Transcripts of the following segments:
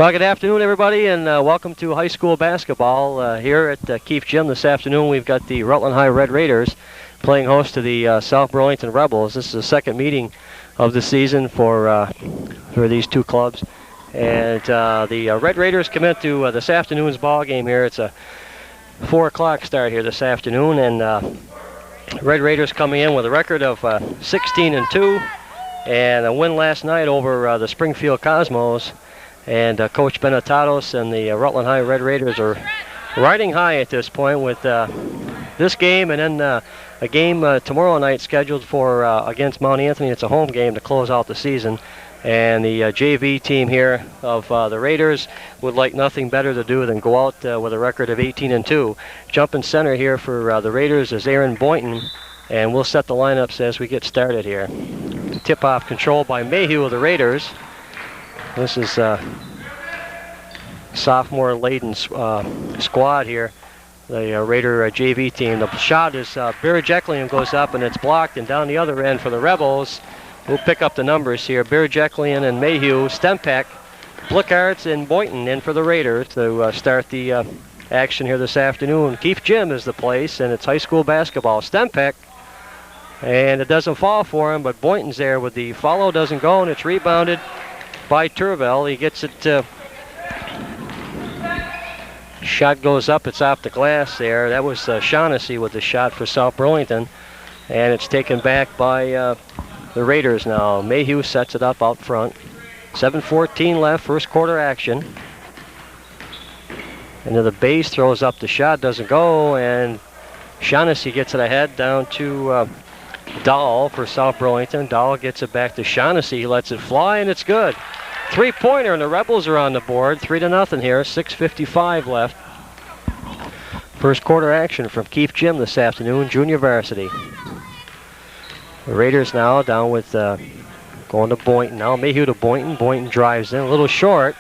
Well, good afternoon, everybody, and welcome to high school basketball here at Keefe Gym this afternoon. We've got the Rutland High Red Raiders playing host to the South Burlington Rebels. This is the second meeting of the season for these two clubs. And the Red Raiders come into this afternoon's ball game here. It's a 4 o'clock start here this afternoon, and Red Raiders coming in with a record of 16-2 and a win last night over the Springfield Cosmos. And Coach Benetatos and the Rutland High Red Raiders are riding high at this point with this game, and then a game tomorrow night scheduled for against Mount Anthony. It's a home game to close out the season. And the JV team here of the Raiders would like nothing better to do than go out with a record of 18-2. Jumping center here for the Raiders is Aaron Boynton, and we'll set the lineups as we get started here. Tip-off controlled by Mayhew of the Raiders. This is sophomore-laden squad here, the Raider JV team. The shot is Birajeklian goes up, and it's blocked, and down the other end for the Rebels. We'll pick up the numbers here. Birajeklian and Mayhew, Stempek, Blickarts, and Boynton in for the Raiders to start the action here this afternoon. Keefe Gym is the place, and it's high school basketball. Stempek, and it doesn't fall for him, but Boynton's there with the follow, doesn't go, and it's rebounded by Turvell. He gets it, shot goes up, it's off the glass there. That was Shaughnessy with the shot for South Burlington, and it's taken back by the Raiders now. Mayhew sets it up out front. 7:14 left, first quarter action. Into the base, throws up the shot, doesn't go, and Shaughnessy gets it ahead down to Dahl for South Burlington. Dahl gets it back to Shaughnessy, he lets it fly, and it's good. Three-pointer, and the Rebels are on the board. 3-0 here, 6:55 left. First quarter action from Keefe Gym this afternoon, junior varsity. The Raiders now down with going to Boynton now. Mayhew to Boynton. Boynton drives in a little short,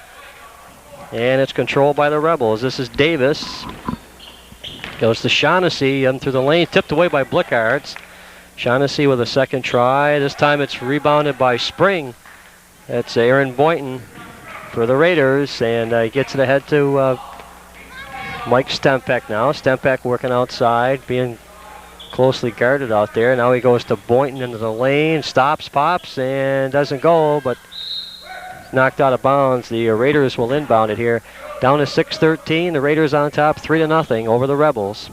and it's controlled by the Rebels. This is Davis. Goes to Shaughnessy through the lane, tipped away by Blickarts. Shaughnessy with a second try. This time it's rebounded by Spring. That's Aaron Boynton for the Raiders, and he gets it ahead to Mike Stempek now. Stempek working outside, being closely guarded out there. Now he goes to Boynton into the lane, stops, pops, and doesn't go, but knocked out of bounds. The Raiders will inbound it here. Down to 6:13. The Raiders on top, 3-0 over the Rebels.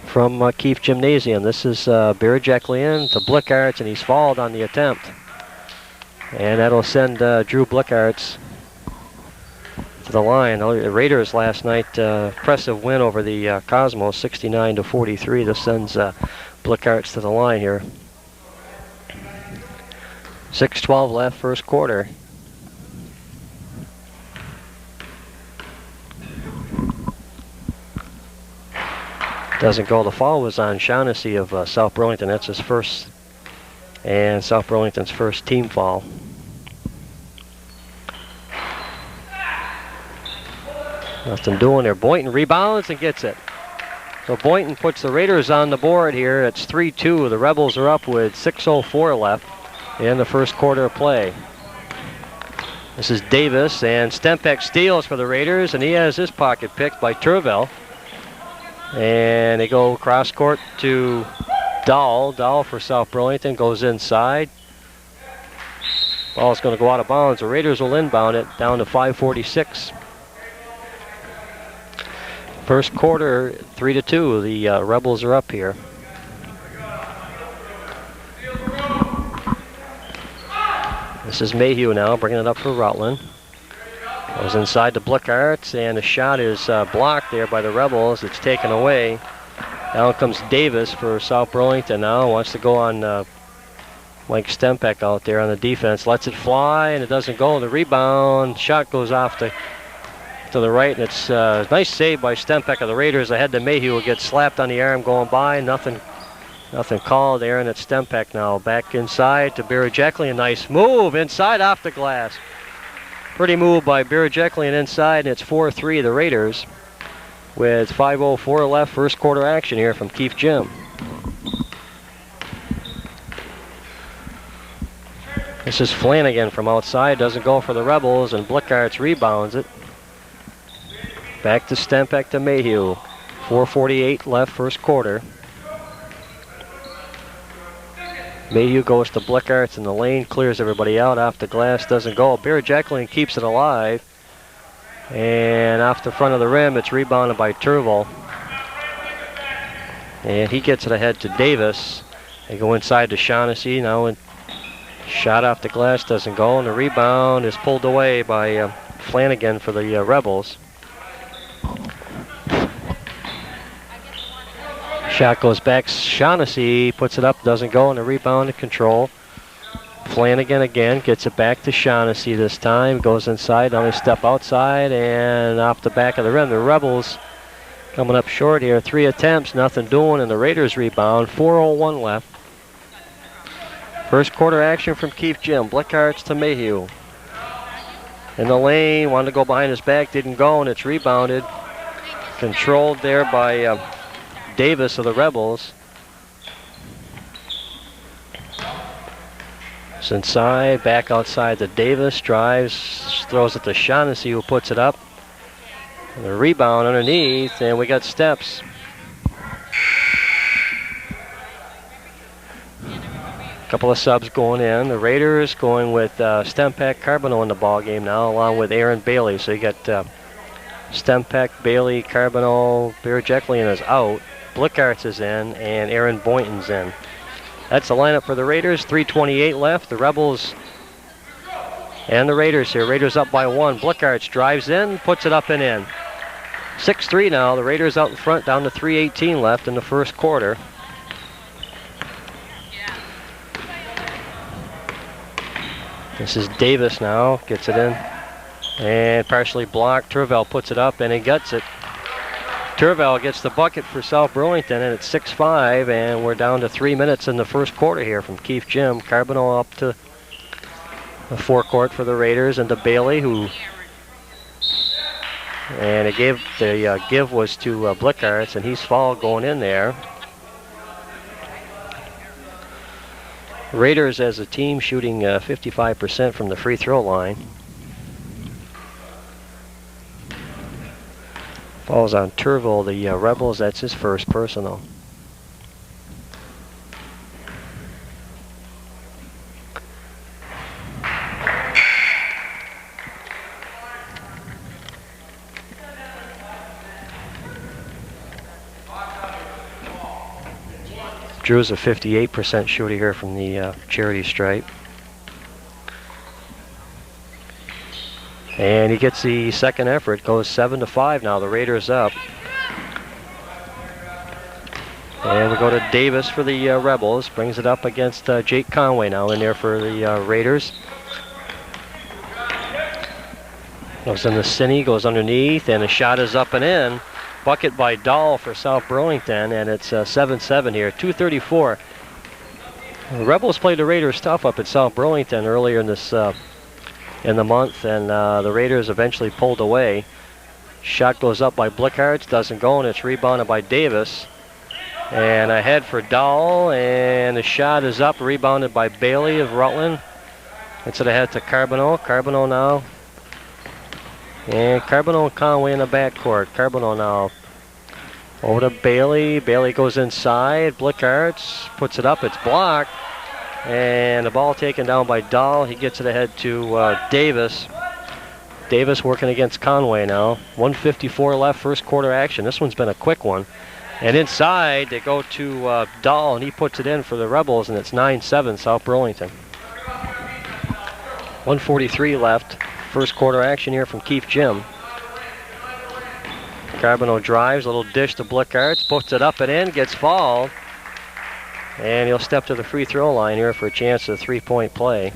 From Keefe Gymnasium, this is Birajeklian to Blickarts, and he's fouled on the attempt. And that'll send Drew Blickarts to the line. The Raiders last night, impressive win over the Cosmos, 69-43. This sends Blickarts to the line here. 6:12 left, first quarter. Doesn't go. The foul was on Shaughnessy of South Burlington. That's his first, and South Burlington's first team foul. Nothing doing there. Boynton rebounds and gets it. So Boynton puts the Raiders on the board here. It's 3-2. The Rebels are up with 6:04 left in the first quarter of play. This is Davis, and Stempek steals for the Raiders, and he has his pocket picked by Turvell. And they go cross court to Dahl. Dahl for South Burlington goes inside. Ball's going to go out of bounds. The Raiders will inbound it down to 5:46. First quarter, 3-2. The Rebels are up here. This is Mayhew now, bringing it up for Rutland. Goes inside to Blickarts, and the shot is blocked there by the Rebels. It's taken away. Now comes Davis for South Burlington now. Wants to go on Mike Stempek out there on the defense. Lets it fly, and it doesn't go. The rebound, shot goes off to the right, and it's a nice save by Stempek of the Raiders. Ahead to Mayhew, will get slapped on the arm going by. Nothing called there, and it's Stempek now. Back inside to Birajeklian. Nice move inside off the glass. Pretty move by Birajeklian inside, and it's 4-3 the Raiders with 5:04 left, first quarter action here from Keefe Gym. This is Flanagan from outside, doesn't go for the Rebels, and Blickarts rebounds it. Back to Stempeck to Mayhew. 4:48 left, first quarter. Mayhew goes to Blickarts in the lane, clears everybody out. Off the glass, doesn't go. Jacqueline keeps it alive. And off the front of the rim, it's rebounded by Turville. And he gets it ahead to Davis. They go inside to Shaughnessy now, and shot off the glass doesn't go, and the rebound is pulled away by Flanagan for the Rebels. Shot goes back, Shaughnessy puts it up, doesn't go, and the rebound to control. Flanagan again gets it back to Shaughnessy this time, goes inside, now they step outside, and off the back of the rim. The Rebels coming up short here, 3 attempts, nothing doing, and the Raiders rebound, 4:01 left. First quarter action from Keith Jim. Blickarts to Mayhew. In the lane, wanted to go behind his back, didn't go, and it's rebounded. Controlled there by Davis of the Rebels. It's inside, back outside to Davis, drives, throws it to Shaughnessy, who puts it up. And the rebound underneath, and we got steps. Couple of subs going in. The Raiders going with Stempeck, Carboneau in the ball game now, along with Aaron Bailey. So you got Stempeck, Bailey, Carboneau, Jacqueline is out, Blickarts is in, and Aaron Boynton's in. That's the lineup for the Raiders. 3:28 left. The Rebels and the Raiders here. Raiders up by 1. Blickarts drives in, puts it up and in. 6-3 now. The Raiders out in front, down to 3:18 left in the first quarter. This is Davis now, gets it in, and partially blocked. Turville puts it up, and he gets it. Turville gets the bucket for South Burlington, and it's 6-5, and we're down to 3 minutes in the first quarter here from Keith Jim. Carboneau up to the forecourt for the Raiders, and to Bailey, and the give was to Blickarts, and he's fouled going in there. Raiders as a team shooting 55% from the free throw line. Falls on Turville, the Rebels. That's his first personal. Drew's a 58% shooter here from the charity stripe. And he gets the second effort, goes 7-5 now. The Raiders up. And we go to Davis for the Rebels. Brings it up against Jake Conway now in there for the Raiders. Goes in the cine, goes underneath, and the shot is up and in. Bucket by Dahl for South Burlington, and it's 7-7 here, 2:34. The Rebels played the Raiders tough up at South Burlington earlier in this in the month, and the Raiders eventually pulled away. Shot goes up by Blickarts, doesn't go, and it's rebounded by Davis. And ahead for Dahl, and the shot is up, rebounded by Bailey of Rutland. It's ahead to Carboneau. Carboneau now. And Carboneau and Conway in the backcourt. Carboneau now over to Bailey. Bailey goes inside. Blickarts puts it up. It's blocked. And the ball taken down by Dahl. He gets it ahead to Davis. Davis working against Conway now. 1:54 left, first quarter action. This one's been a quick one. And inside, they go to Dahl, and he puts it in for the Rebels, and it's 9-7 South Burlington. 1:43 left. First quarter action here from Keith Jim. Carboneau drives, a little dish to Blickarts, puts it up and in, gets fouled. And he'll step to the free throw line here for a chance at a three-point play.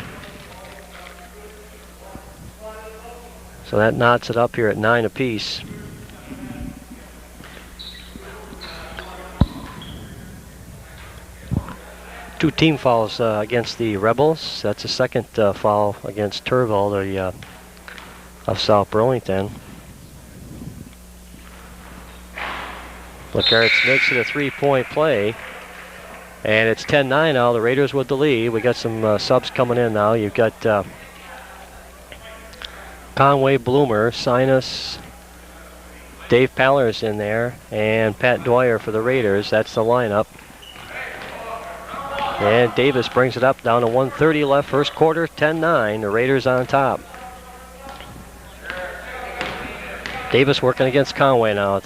So that knots it up here at 9 apiece. Two team fouls against the Rebels. That's the second foul against Turville, of South Burlington. Blickarts makes it a three-point play. And it's 10-9 now, the Raiders with the lead. We got some subs coming in now. You've got Conway, Bloomer, Sinus, Dave Paller's in there, and Pat Dwyer for the Raiders. That's the lineup. And Davis brings it up down to 1:30 left, first quarter, 10-9. The Raiders on top. Davis working against Conway now.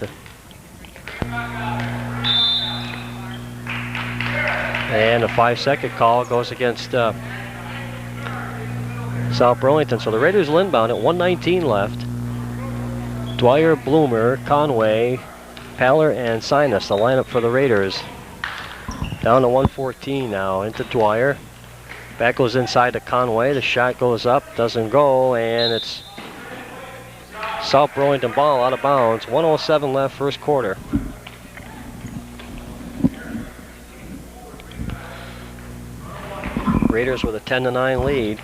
And a 5-second call goes against South Burlington. So the Raiders will inbound at 1:19 left. Dwyer, Bloomer, Conway, Paller, and Sinus, the lineup for the Raiders. Down to 1:14 now, into Dwyer. Back goes inside to Conway. The shot goes up, doesn't go, and it's South Burlington ball out of bounds. 1:07 left, first quarter. Raiders with a 10-9 lead.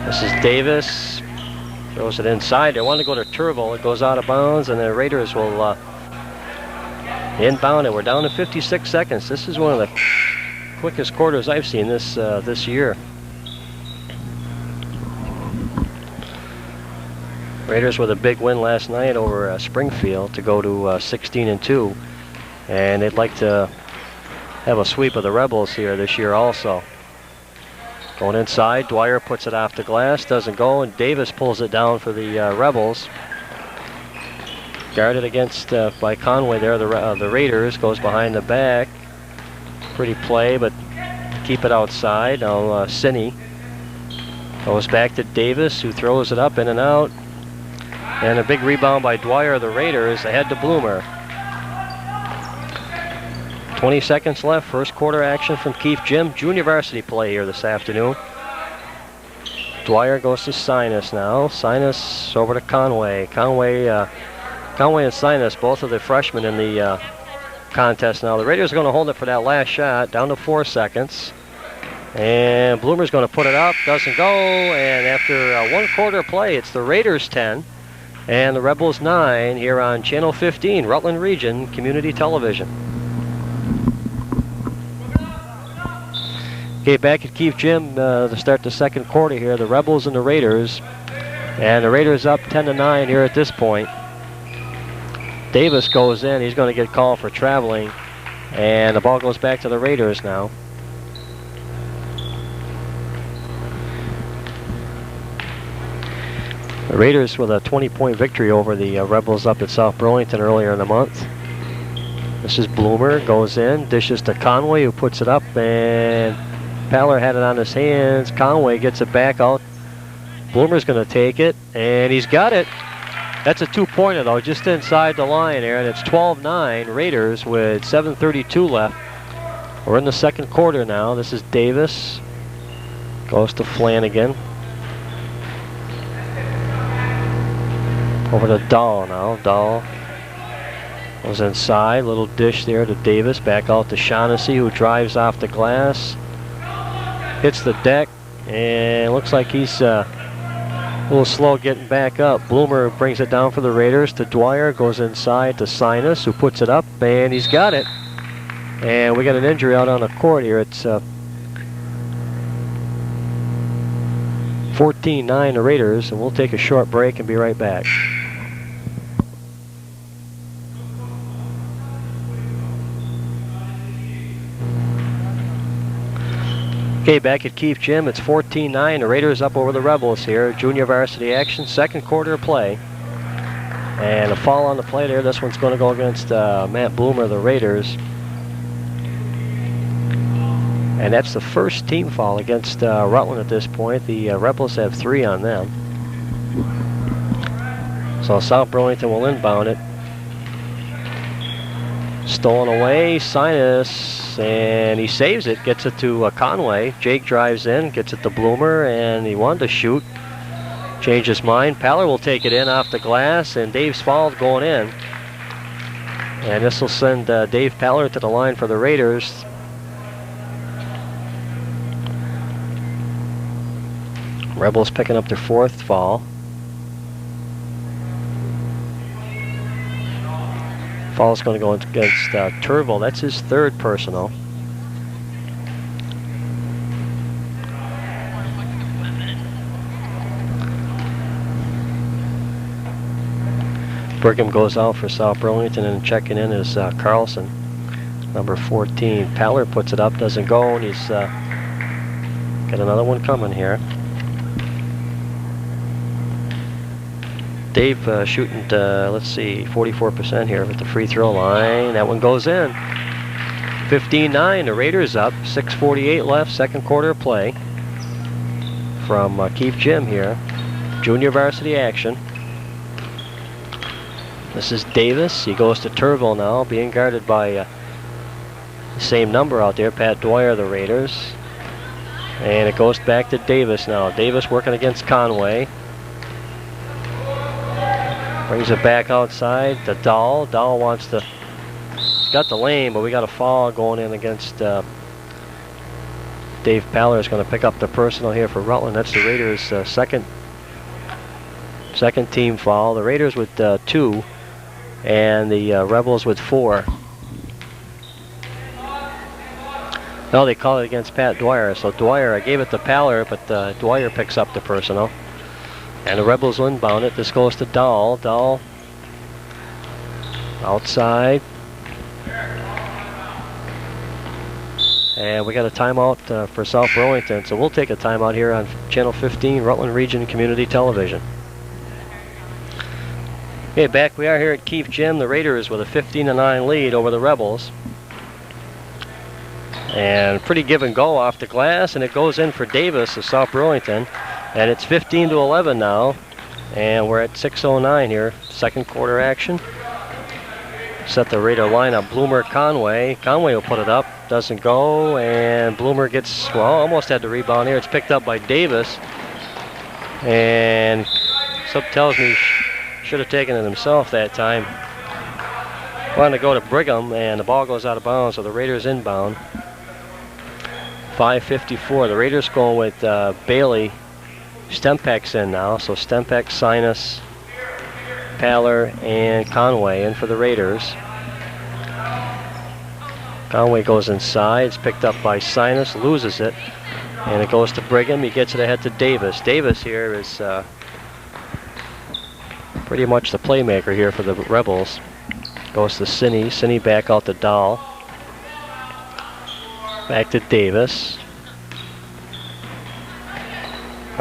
This is Davis. Throws it inside. They want to go to Turville. It goes out of bounds, and the Raiders will inbound it. We're down to 56 seconds. This is one of the quickest quarters I've seen this year. Raiders with a big win last night over Springfield to go to 16-2, and they'd like to have a sweep of the Rebels here this year also. Going inside, Dwyer puts it off the glass, doesn't go, and Davis pulls it down for the Rebels. Guarded against by Conway there, the Raiders, goes behind the back. Pretty play, but keep it outside. Now Sinney goes back to Davis, who throws it up in and out. And a big rebound by Dwyer, the Raiders, ahead to Bloomer. 20 seconds left, first quarter action from Keefe Gym. Junior varsity play here this afternoon. Dwyer goes to Sinus now. Sinus over to Conway. Conway and Sinus, both of the freshmen in the contest now. The Raiders are going to hold it for that last shot, down to 4 seconds. And Bloomer's going to put it up, doesn't go. And after one quarter play, it's the Raiders 10 and the Rebels 9 here on Channel 15, Rutland Region Community Television. Okay, back at Keefe Gym to start the second quarter here. The Rebels and the Raiders. And the Raiders up 10-9 here at this point. Davis goes in. He's going to get called for traveling. And the ball goes back to the Raiders now. The Raiders with a 20-point victory over the Rebels up at South Burlington earlier in the month. This is Bloomer, goes in, dishes to Conway, who puts it up, and Paller had it on his hands. Conway gets it back out. Bloomer's going to take it, and he's got it. That's a two-pointer, though, just inside the line there, and it's 12-9 Raiders with 7:32 left. We're in the second quarter now. This is Davis. Goes to Flanagan. Over to Dahl now. Dahl goes inside. Little dish there to Davis. Back out to Shaughnessy, who drives off the glass. Hits the deck, and looks like he's a little slow getting back up. Bloomer brings it down for the Raiders to Dwyer. Goes inside to Sinus, who puts it up, and he's got it. And we got an injury out on the court here. It's 14-9 the Raiders, and we'll take a short break and be right back. Okay, back at Keefe Gym, it's 14-9. The Raiders up over the Rebels here. Junior varsity action, second quarter of play. And a foul on the play there. This one's going to go against Matt Bloomer, the Raiders. And that's the first team foul against Rutland at this point. The Rebels have 3 on them. So South Burlington will inbound it. Stolen away, Sinus, and he saves it, gets it to Conway. Jake drives in, gets it to Bloomer, and he wanted to shoot. Changed his mind. Paller will take it in off the glass, and Dave's fouled going in. And this will send Dave Paller to the line for the Raiders. Rebels picking up their 4th foul. Ball's going to go against Turville. That's his third personal. Brigham goes out for South Burlington, and checking in is Carlson, number 14. Paller puts it up, doesn't go, and he's got another one coming here. Dave shooting, let's see, 44% here with the free throw line. That one goes in. 15-9, the Raiders up. 6:48 left, second quarter of play. From Keefe Gym here. Junior varsity action. This is Davis. He goes to Turville now, being guarded by the same number out there, Pat Dwyer, the Raiders. And it goes back to Davis now. Davis working against Conway. Brings it back outside to Dahl. Dahl wants to, he's got the lane, but we got a foul going in against Dave Paller. Is going to pick up the personal here for Rutland. That's the Raiders' second team foul. The Raiders with 2, and the Rebels with 4. No, they call it against Pat Dwyer. So Dwyer, I gave it to Paller, but Dwyer picks up the personal. And the Rebels will inbound it. This goes to Dahl. Dahl outside. And we got a timeout for South Burlington. So we'll take a timeout here on Channel 15, Rutland Region Community Television. Okay, back we are here at Keefe Gym. The Raiders with a 15-9 lead over the Rebels. And pretty give and go off the glass, and it goes in for Davis of South Burlington. And it's 15-11 now, and we're at 6:09 here, second quarter action. Set the Raider lineup. Bloomer, Conway. Conway will put it up, doesn't go, and Bloomer gets, well, almost had the rebound here. It's picked up by Davis, and something tells me should have taken it himself that time. Wanted to go to Brigham, and the ball goes out of bounds, so the Raiders inbound. 5:54. The Raiders going with Bailey. Stempek's in now, so Stempek, Sinus, Paller, and Conway in for the Raiders. Conway goes inside. It's picked up by Sinus, loses it, and it goes to Brigham. He gets it ahead to Davis. Davis here is pretty much the playmaker here for the Rebels. Goes to Cine. Cine back out to Dahl. Back to Davis.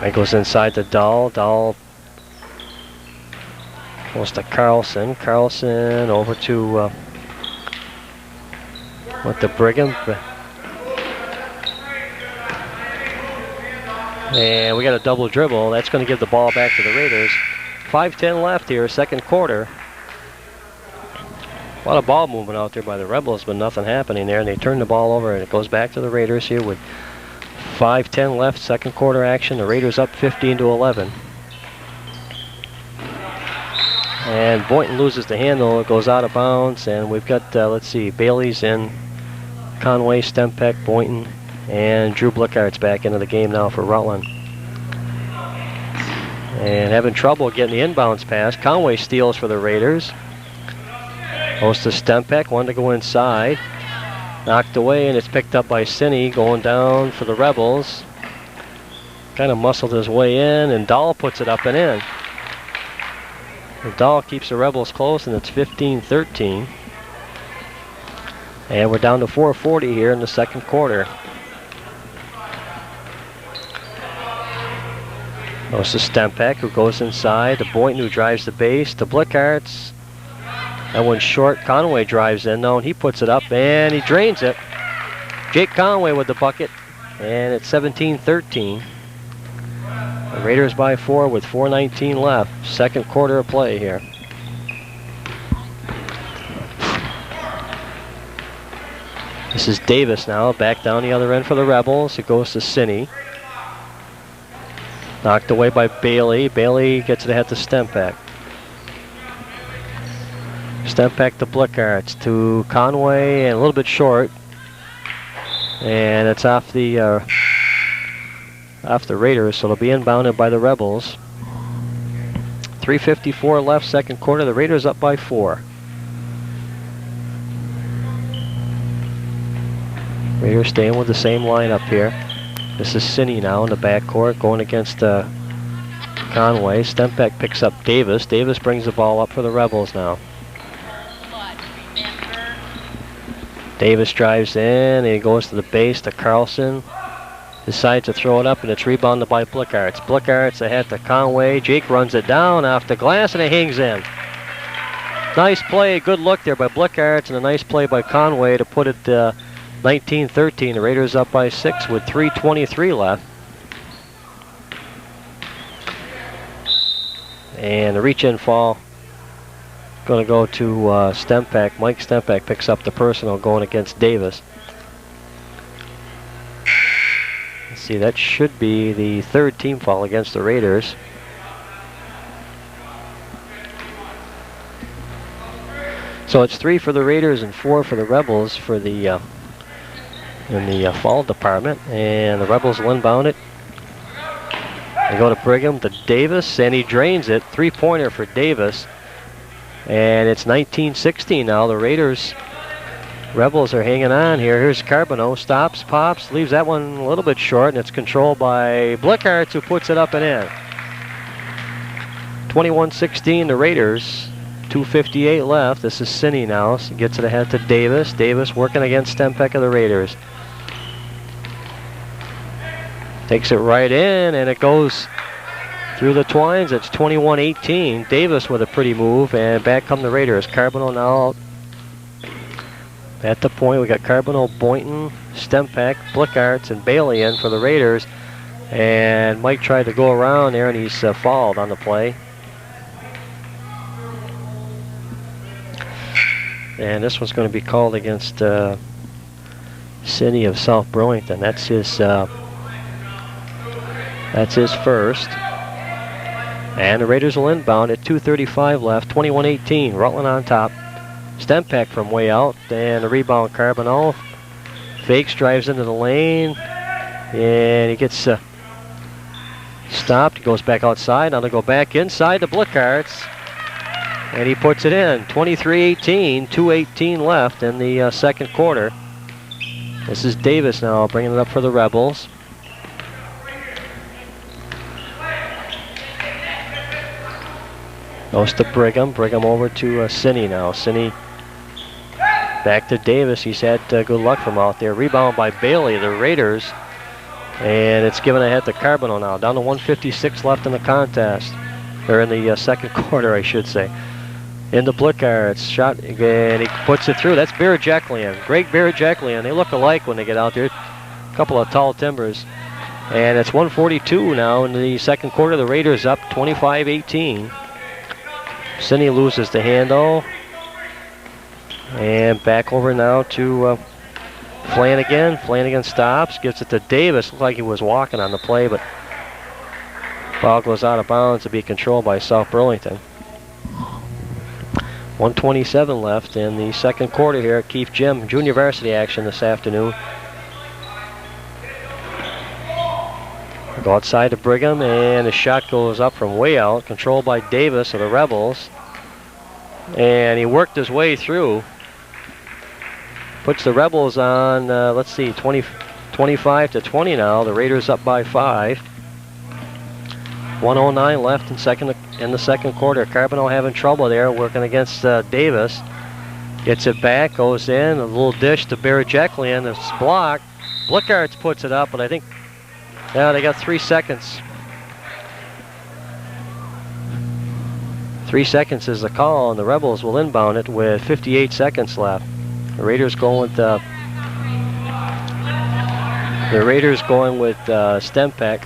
He goes inside to Dahl. Dahl goes to Carlson. Carlson over to with the Brigham. And we got a double dribble. That's going to give the ball back to the Raiders. 5:10 left here, second quarter. A lot of ball movement out there by the Rebels, but nothing happening there. And they turn the ball over, and it goes back to the Raiders here with 5:10 left, second quarter action. The Raiders up 15-11. And Boynton loses the handle. It goes out of bounds, and we've got, let's see, Bailey's in, Conway, Stempek, Boynton, and Drew Blickart's back into the game now for Rutland. And having trouble getting the inbounds pass. Conway steals for the Raiders. Goes to Stempek, wanted to go inside. Knocked away, and it's picked up by Cine, going down for the Rebels. Kind of muscled his way in, and Dahl puts it up and in. And Dahl keeps the Rebels close, and it's 15-13. And we're down to 4:40 here in the second quarter. Goes to Stempek, who goes inside. To Boynton, who drives the base. To Blickart's. That one's short. Conway drives in though, and he puts it up, and he drains it. Jake Conway with the bucket, and it's 17-13. The Raiders by 4 with 4:19 left. Second quarter of play here. This is Davis now, back down the other end for the Rebels. It goes to Cine. Knocked away by Bailey. Bailey gets it ahead to Stempek. Stempek to Blickart's, to Conway, and a little bit short. And it's off the Raiders, so it'll be inbounded by the Rebels. 3:54 left, second quarter. The Raiders up by 4. Raiders staying with the same lineup here. This is Cine now in the backcourt going against Conway. Stempeck picks up Davis. Davis brings the ball up for the Rebels now. Davis drives in and he goes to the base to Carlson. Decides to throw it up and it's rebounded by Blickarts. Blickarts ahead to Conway. Jake runs it down off the glass and it hangs in. Nice play, good look there by Blickarts and a nice play by Conway to put it 19-13. The Raiders up by 6 with 3:23 left. And the reach-in fall going to go to Stempeck. Mike Stempeck picks up the personal going against Davis. Let's see, that should be the third team foul against the Raiders. So it's 3 for the Raiders and 4 for the Rebels for the in the foul department, and the Rebels will inbound it. They go to Brigham to Davis, and he drains it. Three-pointer for Davis, and it's 19-16 now. The Rebels are hanging on here. Here's Carboneau, stops, pops, leaves that one a little bit short, and it's controlled by Blickarts, who puts it up and in. 21-16, the Raiders. 2:58 left. This is Cine now. So gets it ahead to Davis. Davis working against Stempeck of the Raiders. Takes it right in, and it goes through the twines. It's 21-18. Davis with a pretty move, and back come the Raiders. Carboneau now at the point. We got Carboneau, Boynton, Stempeck, Blickarts, and Bailey in for the Raiders. And Mike tried to go around there, and he's fouled on the play. And this one's going to be called against City of South Burlington. That's his first. And the Raiders will inbound at 2:35 left. 21-18. Rutland on top. Stempeck from way out. And the rebound, Carboneau. Fakes, drives into the lane. And he gets stopped. He goes back outside. Now they go back inside to Blickarts. And he puts it in. 23-18, 2:18 left in the second quarter. This is Davis now bringing it up for the Rebels. Goes to Brigham. Brigham over to Cine now. Cine back to Davis. He's had good luck from out there. Rebound by Bailey, the Raiders. And it's given ahead to Carboneau now. Down to 1:56 left in the contest. Or in the second quarter, I should say. Into Blickarts, shot, and he puts it through. That's Barajeklian, Greg Barajeklian. They look alike when they get out there. A couple of tall timbers. And it's 1:42 now in the second quarter. The Raiders up 25-18. Cine loses the handle. And back over now to Flanagan. Flanagan stops, gives it to Davis. Looked like he was walking on the play, but ball goes out of bounds to be controlled by South Burlington. 1:27 left in the second quarter here at Keefe Gym. Junior varsity action this afternoon. Go outside to Brigham, and the shot goes up from way out, controlled by Davis of the Rebels. And he worked his way through. Puts the Rebels on, let's see, 25-20 now. The Raiders up by 5. 1:09 left in the second quarter. Carboneau having trouble there, working against Davis. Gets it back, goes in, a little dish to Barajeklian. It's blocked. Blickarts puts it up, but I think, yeah, they got 3 seconds. 3 seconds is the call, and the Rebels will inbound it with 58 seconds left. The Raiders going with Stempeck.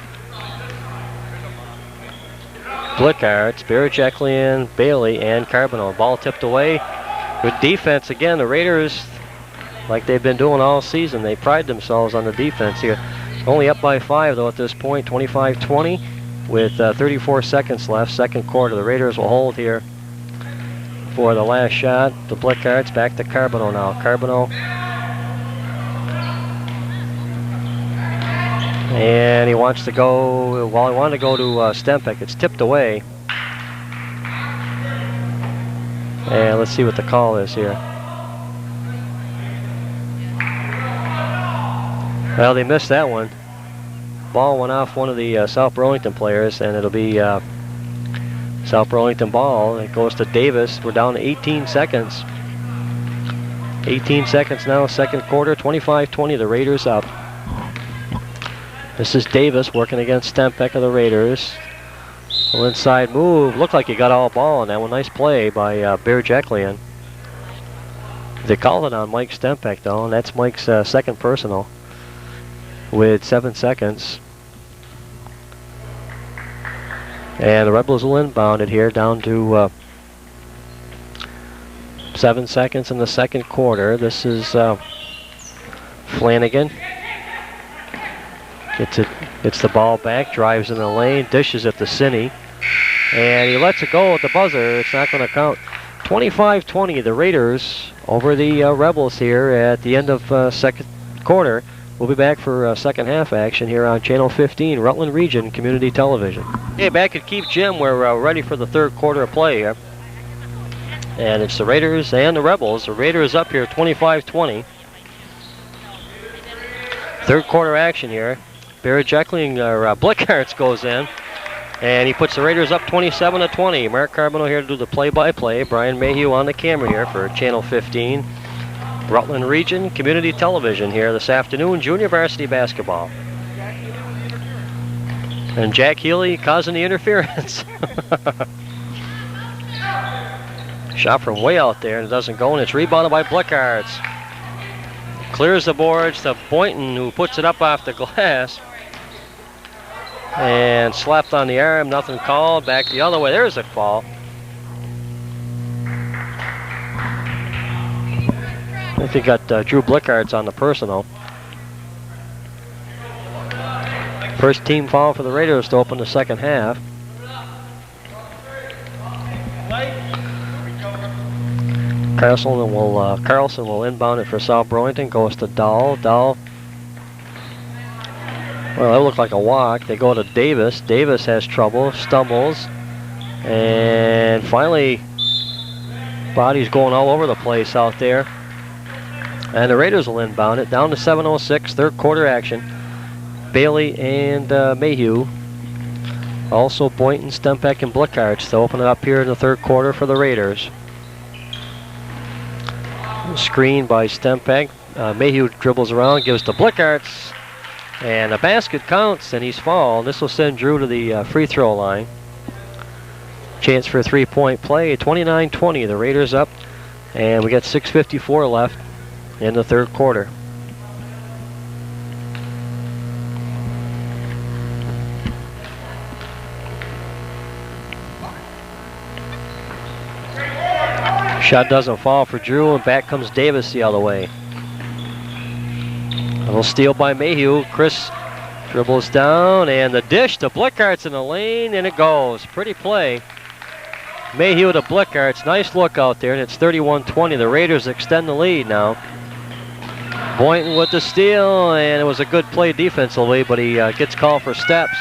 Blickarts, Barajeklian, Bailey, and Carboneau. Ball tipped away. Good defense again. The Raiders, like they've been doing all season, they pride themselves on the defense here. Only up by 5 though at this point, 25-20 with 34 seconds left. Second quarter. The Raiders will hold here for the last shot. The Blickarts back to Carboneau now. Carboneau. And he wants to go, well, he wanted to go to Stempeck. It's tipped away. And let's see what the call is here. Well, they missed that one. Ball went off one of the South Burlington players, and it'll be South Burlington ball. It goes to Davis. We're down to 18 seconds. 18 seconds now, second quarter, 25-20, the Raiders up. This is Davis working against Stempeck of the Raiders. Well, inside move, looked like he got all ball on that one. Nice play by Bear Jeklian. They called it on Mike Stempeck though, and that's Mike's second personal with 7 seconds. And the Rebels will inbound it here down to 7 seconds in the second quarter. This is Flanagan. Gets the ball back, drives in the lane, dishes it to Cine. And he lets it go at the buzzer. It's not going to count. 25-20, the Raiders over the Rebels here at the end of second quarter. We'll be back for second half action here on Channel 15, Rutland Region Community Television. Hey, back at Keefe Gym, we're ready for the third quarter of play here. And it's the Raiders and the Rebels. The Raiders up here 25-20. Third quarter action here. Barrett Jeckling, Blickarts goes in. And he puts the Raiders up 27-20. Mark Carboneau here to do the play-by-play. Brian Mayhew on the camera here for Channel 15. Rutland Region Community Television here this afternoon, junior varsity basketball. And Jack Healy causing the interference. Shot from way out there and it doesn't go, and it's rebounded by Blickarts. Clears the boards to Boynton, who puts it up off the glass. And slapped on the arm, nothing called. Back the other way, there's a fall. I think got Drew Blickarts on the personal. First team foul for the Raiders to open the second half. Carlson will inbound it for South Burlington. Goes to Dahl. Dahl. Well, that looked like a walk. They go to Davis. Davis has trouble, stumbles, and finally, body's going all over the place out there. And the Raiders will inbound it down to 7:06, third quarter action. Bailey and Mayhew. Also Boynton, Stempeck, and Blickarts to open it up here in the third quarter for the Raiders. Screen by Stempeck. Mayhew dribbles around, gives to Blickarts. And a basket counts, and he's fouled. This will send Drew to the free throw line. Chance for a three-point play. 29-20, the Raiders up. And we got 6:54 left in the third quarter. Shot doesn't fall for Drew, and back comes Davis the other way. A little steal by Mayhew. Chris dribbles down, and the dish to Blickarts in the lane, and it goes. Pretty play. Mayhew to Blickarts. Nice look out there, and it's 31-20. The Raiders extend the lead now. Boynton with the steal, and it was a good play defensively, but he gets called for steps.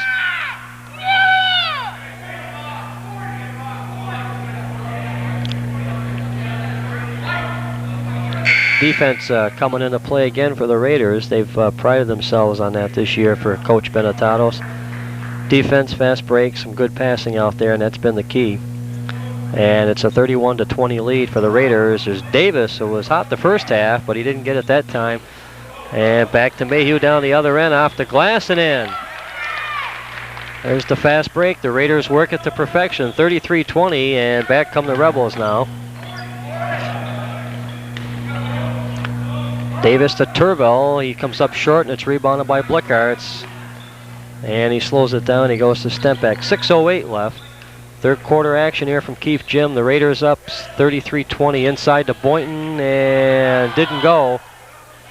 Defense coming into play again for the Raiders. They've prided themselves on that this year for Coach Benetatos. Defense, fast break, some good passing out there, and that's been the key. And it's a 31-20 lead for the Raiders. There's Davis, who was hot the first half, but he didn't get it that time. And back to Mayhew down the other end, off the glass and in. There's the fast break. The Raiders work it to perfection, 33-20, and back come the Rebels now. Davis to Turvell. He comes up short, and it's rebounded by Blickarts. And he slows it down. He goes to Stempeck. 6:08 left. Third quarter action here from Keefe Gym. The Raiders up 33-20 inside to Boynton, and didn't go.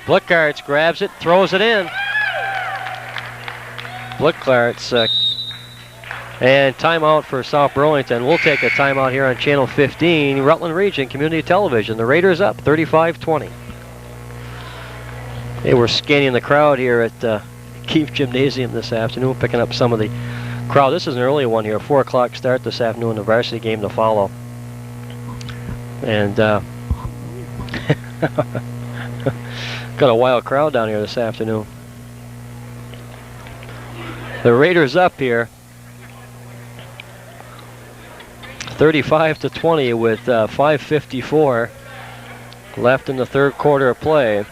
Blickarts grabs it, throws it in. Blickarts and timeout for South Burlington. We'll take a timeout here on Channel 15, Rutland Region Community Television. The Raiders up 35-20. Hey, we're scanning the crowd here at Keefe Gymnasium this afternoon, picking up some of the crowd. This is an early one here, 4 o'clock start this afternoon, the varsity game to follow. And got a wild crowd down here this afternoon. The Raiders up here, 35-20 with 5:54 left in the third quarter of play.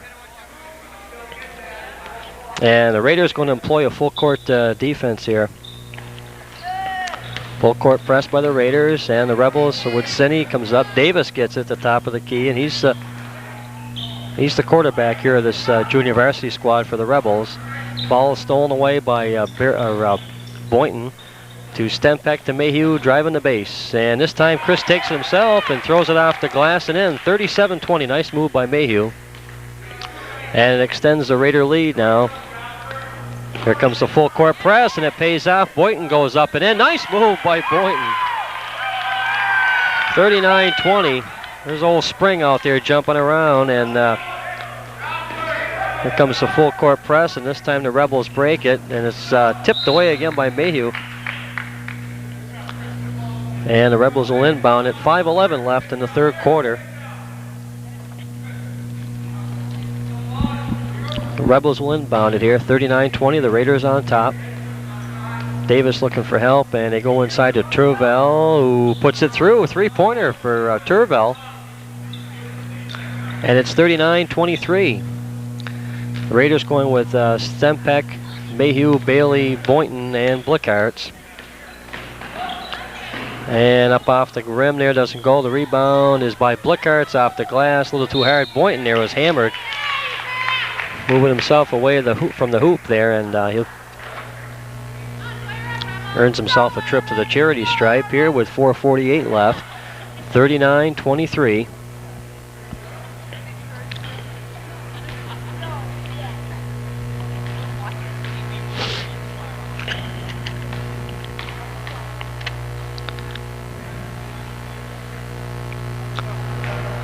And the Raiders going to employ a full court defense here. Full court press by the Raiders, and the Rebels with Cine comes up. Davis gets at the top of the key, and he's the quarterback here of this junior varsity squad for the Rebels. Ball is stolen away by Boynton to Stempeck to Mayhew, driving the base. And this time Chris takes it himself and throws it off the glass and in. 37-20, nice move by Mayhew. And it extends the Raider lead now. Here comes the full court press, and it pays off. Boynton goes up and in. Nice move by Boynton. 39-20. There's old Spring out there jumping around, and here comes the full court press, and this time the Rebels break it, and it's tipped away again by Mayhew. And the Rebels will inbound it. 5:11 left in the third quarter. The Rebels will inbound it here. 39-20, the Raiders on top. Davis looking for help, and they go inside to Turvell, who puts it through. Three-pointer for Turvell. And it's 39-23. The Raiders going with Stempeck, Mayhew, Bailey, Boynton, and Blickhartz. And up off the rim there, doesn't go. The rebound is by Blickhartz off the glass. A little too hard. Boynton there was hammered. Moving himself away from the hoop there, and he earns himself a trip to the charity stripe here with 4:48 left. 39-23.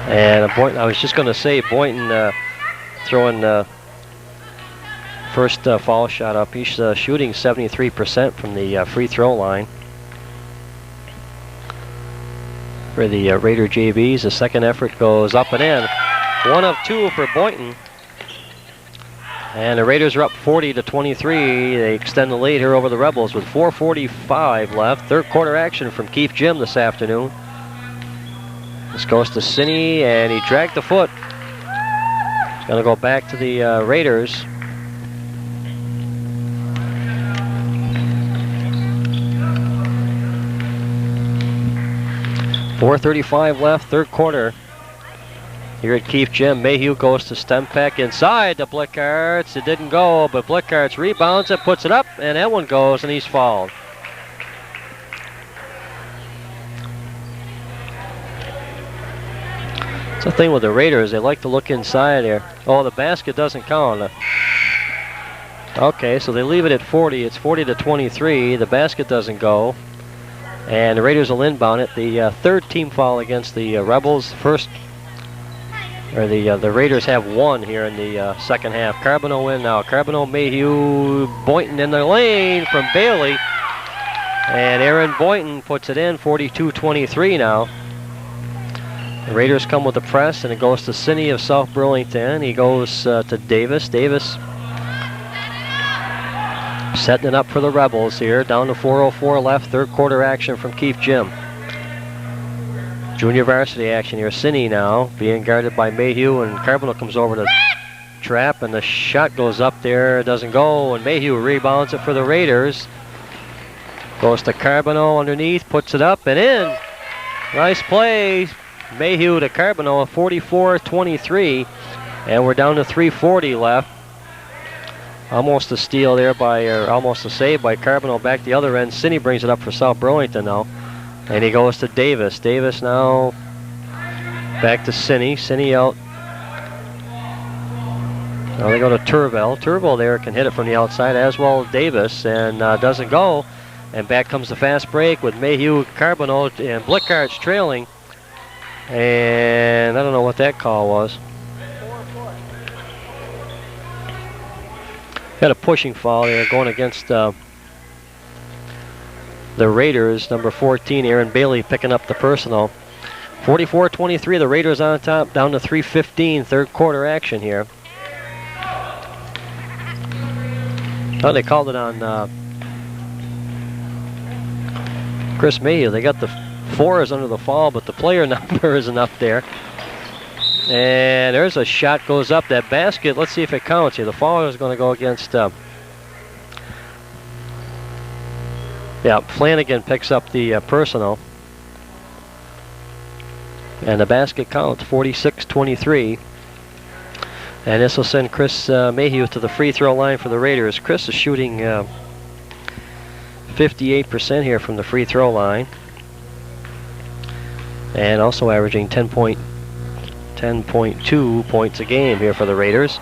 And Boynton, I was just going to say, Boynton throwing first foul shot up. He's shooting 73% from the free throw line for the Raider JVs. The second effort goes up and in. 1 of 2 for Boynton. And the Raiders are up 40-23. They extend the lead here over the Rebels with 4:45 left. Third quarter action from Keith Jim this afternoon. This goes to Cine, and he dragged the foot. It's going to go back to the Raiders. .435 left, third quarter. Here at Keith Jim, Mayhew goes to Stempeck inside to Blickhartz. It didn't go, but Blickhartz rebounds it, puts it up, and that one goes, and he's fouled. That's the thing with the Raiders, they like to look inside there. Oh, the basket doesn't count. Okay, so they leave it at 40. It's 40-23. The basket doesn't go. And the Raiders will inbound it. The third team foul against the Rebels. The Raiders have 1 here in the second half. Carboneau in now. Carboneau, Mayhew, Boynton in the lane from Bailey. And Aaron Boynton puts it in, 42-23 now. The Raiders come with the press, and it goes to Cine of South Burlington. He goes to Davis. Davis setting it up for the Rebels here. Down to 4:04 left. Third quarter action from Keith Jim. Junior varsity action here. Cine now being guarded by Mayhew, and Carboneau comes over to trap, and the shot goes up there. It doesn't go, and Mayhew rebounds it for the Raiders. Goes to Carboneau underneath, puts it up and in. Nice play. Mayhew to Carboneau, 44-23, and we're down to 3:40 left. Almost a steal there or almost a save by Carboneau back the other end. Cine brings it up for South Burlington now, and he goes to Davis. Davis now back to Cine. Cine out. Now they go to Turvell. Turvell there can hit it from the outside as well as Davis, and doesn't go. And back comes the fast break with Mayhew, Carboneau, and Blickhartz trailing. And I don't know what that call was. Got a pushing foul there going against the Raiders. Number 14, Aaron Bailey picking up the personal. 44-23, the Raiders on top, down to 3:15, third quarter action here. Oh, they called it on Chris Mayhew. They got the 4s under the fall, but the player number isn't up there. And there's a shot goes up. That basket, let's see if it counts here. The fall is going to go against, Flanagan picks up the personal. And the basket counts, 46-23. And this will send Chris Mayhew to the free throw line for the Raiders. Chris is shooting 58% here from the free throw line. And also averaging 10.2 points a game here for the Raiders.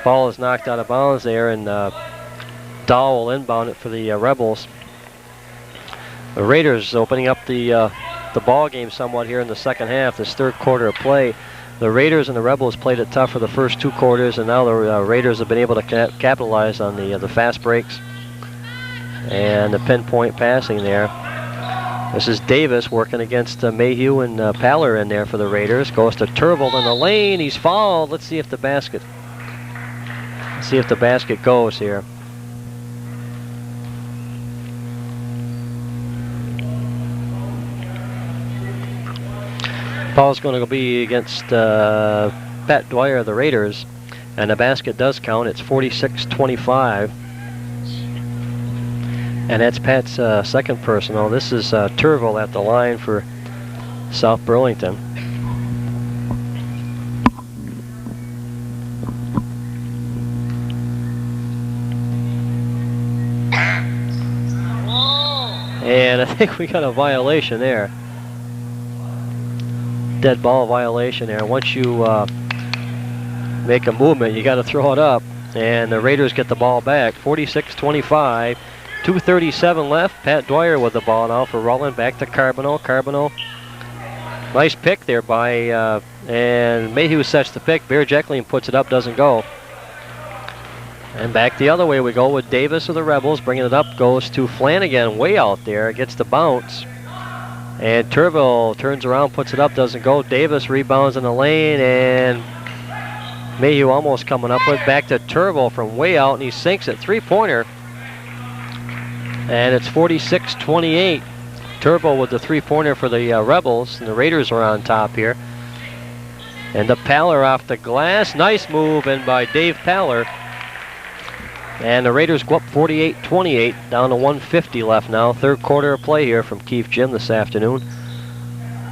Ball is knocked out of bounds there, and Dahl will inbound it for the Rebels. The Raiders opening up the ball game somewhat here in the second half, this third quarter of play. The Raiders and the Rebels played it tough for the first 2 quarters, and now the Raiders have been able to capitalize on the fast breaks and the pinpoint passing there. This is Davis working against Mayhew and Paller in there for the Raiders. Goes to Turville in the lane. He's fouled. Let's see if the basket goes here. Foul's going to be against Pat Dwyer of the Raiders, and the basket does count. It's 46-25. And that's Pat's second personal. This is Turville at the line for South Burlington. And I think we got a violation there. Dead ball violation there. Once you make a movement, you got to throw it up. And the Raiders get the ball back. 46-25. 2:37 left. Pat Dwyer with the ball now for Rutland. Back to Carboneau. Carboneau. Nice pick there by, and Mayhew sets the pick. Bear Jekyll puts it up, doesn't go. And back the other way we go with Davis of the Rebels. Bringing it up goes to Flanagan way out there. Gets the bounce. And Turville turns around, puts it up, doesn't go. Davis rebounds in the lane, and Mayhew almost coming up with. Back to Turville from way out, and he sinks it. 3-pointer. And it's 46-28. Turbo with the 3-pointer for the Rebels, and the Raiders are on top here. And the Paller off the glass. Nice move in by Dave Paller. And the Raiders go up 48-28, down to 1:50 left now. Third quarter of play here from Keefe Gym this afternoon.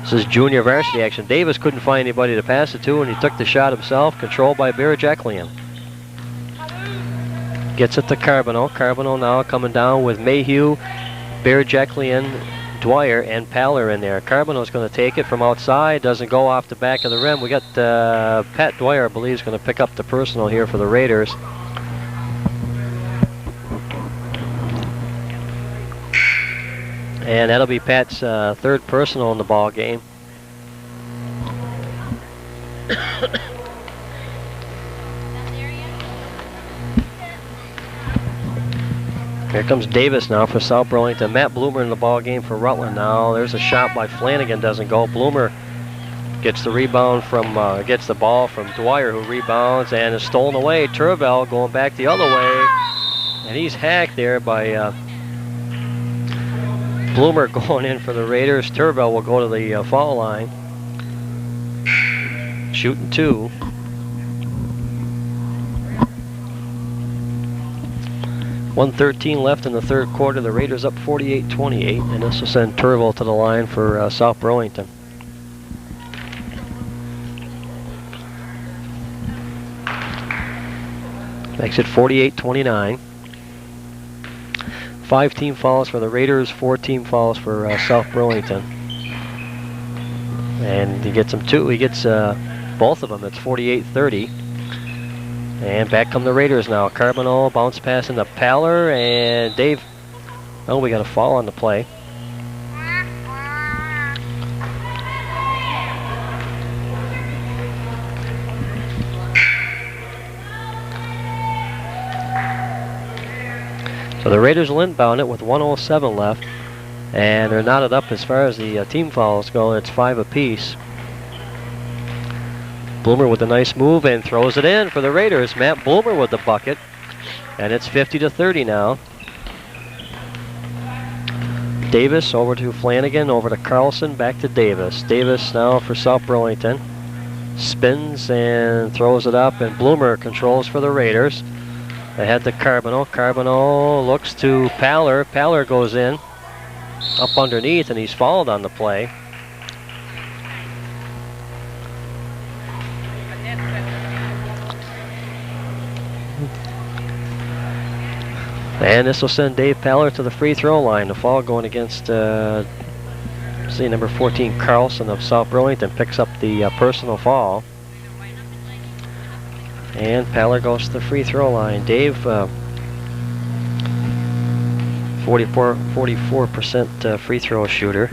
This is junior varsity action. Davis couldn't find anybody to pass it to, and he took the shot himself, controlled by Barajeklian. Gets it to Carboneau. Carboneau now coming down with Mayhew, Barajeklian, Dwyer, and Paller in there. Carboneau's going to take it from outside. Doesn't go off the back of the rim. We got Pat Dwyer, I believe, is going to pick up the personal here for the Raiders. And that'll be Pat's third personal in the ball game. Here comes Davis now for South Burlington. Matt Bloomer in the ball game for Rutland now. There's a shot by Flanagan, doesn't go. Bloomer gets the rebound from, gets the ball from Dwyer, who rebounds and is stolen away. Turville going back the other way, and he's hacked there by Bloomer going in for the Raiders. Turville will go to the foul line. Shooting 2. .113 left in the third quarter. The Raiders up 48-28, and this will send Turville to the line for South Burlington. Makes it 48-29. 5 team fouls for the Raiders, 4 team fouls for South Burlington. And he gets them 2. He gets both of them. It's 48-30. And back come the Raiders now. Carboneau bounce pass into Paller, and Dave. Oh, we got a foul on the play. So the Raiders will inbound it with 1:07 left, and they're knotted up as far as the team fouls go. It's 5 apiece. Bloomer with a nice move and throws it in for the Raiders. Matt Bloomer with the bucket, and it's 50-30 now. Davis over to Flanagan, over to Carlson, back to Davis. Davis now for South Burlington. Spins and throws it up, and Bloomer controls for the Raiders. Ahead to Carboneau. Carboneau looks to Paller. Paller goes in up underneath, and he's fouled on the play. And this will send Dave Paller to the free throw line. The foul going against number 14 Carlson of South Burlington picks up the personal foul. And Paller goes to the free throw line. Dave, 44% free throw shooter.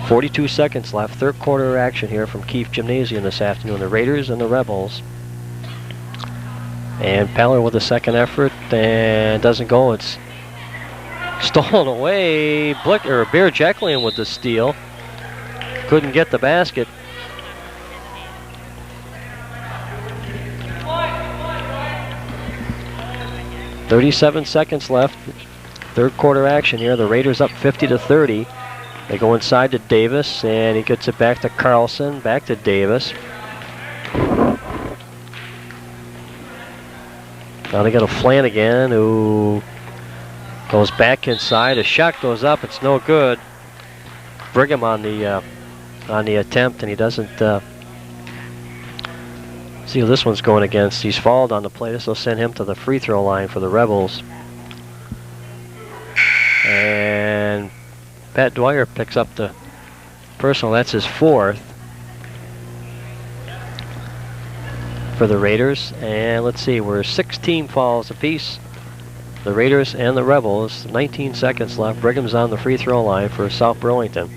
.42 seconds left. Third quarter action here from Keefe Gymnasium this afternoon. The Raiders and the Rebels. And Paller with a second effort, and doesn't go. It's stolen away. Bear Jacqueline with the steal. Couldn't get the basket. .37 seconds left. Third quarter action here. The Raiders up 50-30. They go inside to Davis, and he gets it back to Carlson, back to Davis. Now they got a Flanagan who goes back inside. A shot goes up. It's no good. Brigham on the attempt, and he doesn't see who this one's going against. He's fouled on the play. This will send him to the free throw line for the Rebels. And Pat Dwyer picks up the personal. That's his fourth for the Raiders. And let's see, we're 16 fouls apiece. The Raiders and the Rebels. 19 seconds left. Brigham's on the free throw line for South Burlington.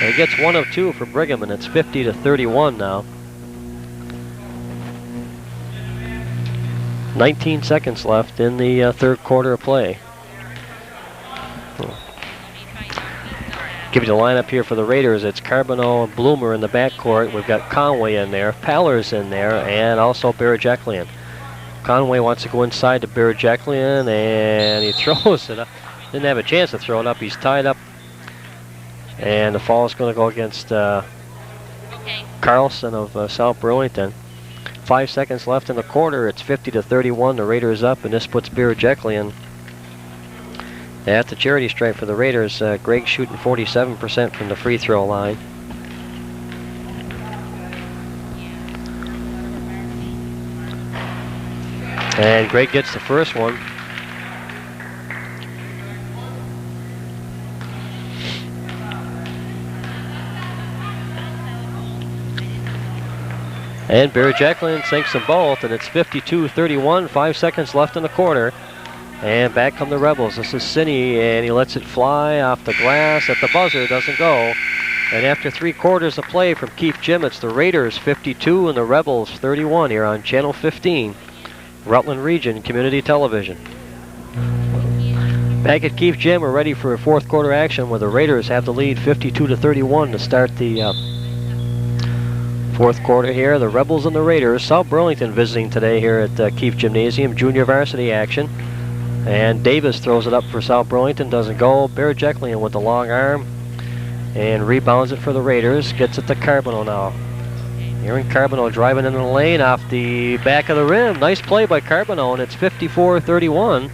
He gets one of two for Brigham, and it's 50-31 now. 19 seconds left in the third quarter of play. Give you the lineup here for the Raiders. It's Carboneau and Bloomer in the backcourt. We've got Conway in there, Paller's in there, and also Barrett-Jacquelian. Conway wants to go inside to Barrett-Jacquelian, and he throws it up. Didn't have a chance to throw it up. He's tied up. And the foul is going to go against Carlson of South Burlington. 5 seconds left in the quarter. It's 50-31. The Raiders up, and this puts Barrett-Jacquelian at the charity stripe for the Raiders. Greg shooting 47% from the free throw line. And Greg gets the first one. And Barrett-Jacqueline sinks them both, and it's 52-31, 5 seconds left in the quarter. And back come the Rebels. This is Sinney, and he lets it fly off the glass at the buzzer, doesn't go. And after 3 quarters of play from Keefe Gym, it's the Raiders 52 and the Rebels 31 here on Channel 15, Rutland Region Community Television. Back at Keefe Gym, we're ready for a fourth quarter action where the Raiders have the lead 52-31 to start the fourth quarter here. The Rebels and the Raiders. South Burlington visiting today here at Keefe Gymnasium. Junior varsity action. And Davis throws it up for South Burlington. Doesn't go. Barrett-Jacqueline with the long arm. And rebounds it for the Raiders. Gets it to Carboneau now. Aaron Carboneau driving into the lane off the back of the rim. Nice play by Carboneau, and it's 54-31.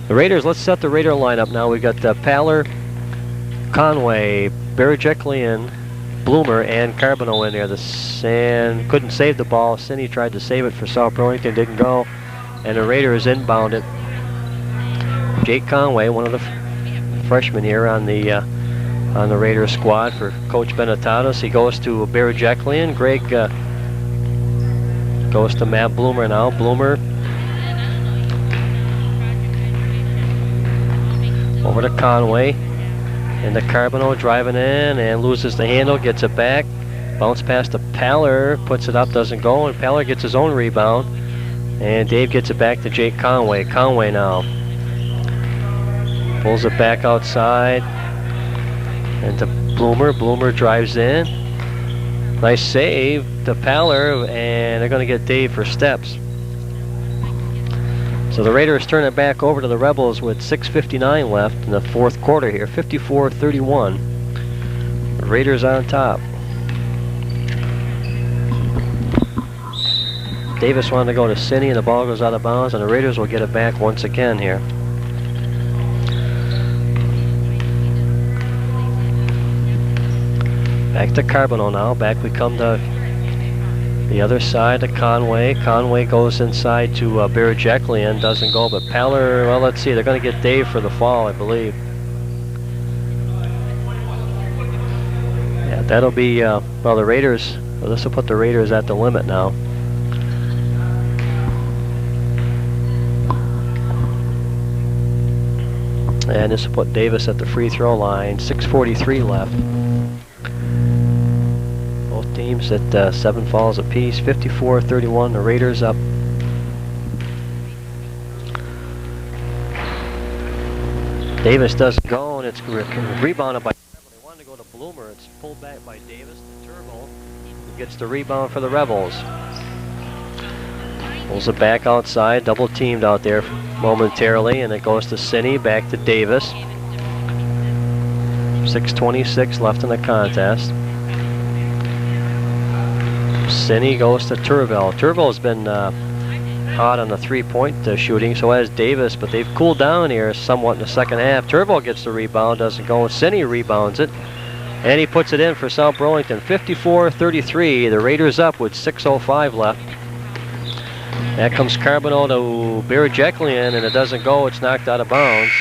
The Raiders, let's set the Raider lineup now. We've got Paller, Conway, Barrett-Jacqueline, Bloomer, and Carboneau in there. And couldn't save the ball. Sinney tried to save it for South Burlington, didn't go. And the Raiders inbound it. Jake Conway, one of the freshmen here on the Raiders squad for Coach Benetatos. He goes to Barrett-Jacqueline. Greg goes to Matt Bloomer now. Bloomer over to Conway. And the Carboneau driving in and loses the handle, gets it back. Bounce pass to Paller, puts it up, doesn't go, and Paller gets his own rebound. And Dave gets it back to Jake Conway. Conway now pulls it back outside. And to Bloomer. Bloomer drives in. Nice save to Paller, and they're going to get Dave for steps. So the Raiders turn it back over to the Rebels with 6:59 left in the fourth quarter here, 54-31. The Raiders on top. Davis wanted to go to Cini, and the ball goes out of bounds, and the Raiders will get it back once again here. Back to Carboneau now. Back we come to the other side to Conway. Conway goes inside to Barajeklian, doesn't go, but Paller, well, let's see, they're going to get Dave for the fall, I believe. Yeah, that'll be, well, the Raiders, well, this will put the Raiders at the limit now. And this will put Davis at the free throw line. 6:43 left. Both teams at 7 fouls apiece. 54-31. The Raiders up. Davis doesn't go, and it's rebounded by. They wanted to go to Bloomer. It's pulled back by Davis to Turbo, who gets the rebound for the Rebels. Pulls it back outside, double teamed out there momentarily, and it goes to Cini, back to Davis. 6:26 left in the contest. Cini goes to Turville. Turville's been hot on the three-point shooting, so has Davis, but they've cooled down here somewhat in the second half. Turville gets the rebound, doesn't go. Cini rebounds it, and he puts it in for South Burlington. 54-33. The Raiders up with 6:05 left. That comes Carboneau to Barajeklian, and it doesn't go. It's knocked out of bounds.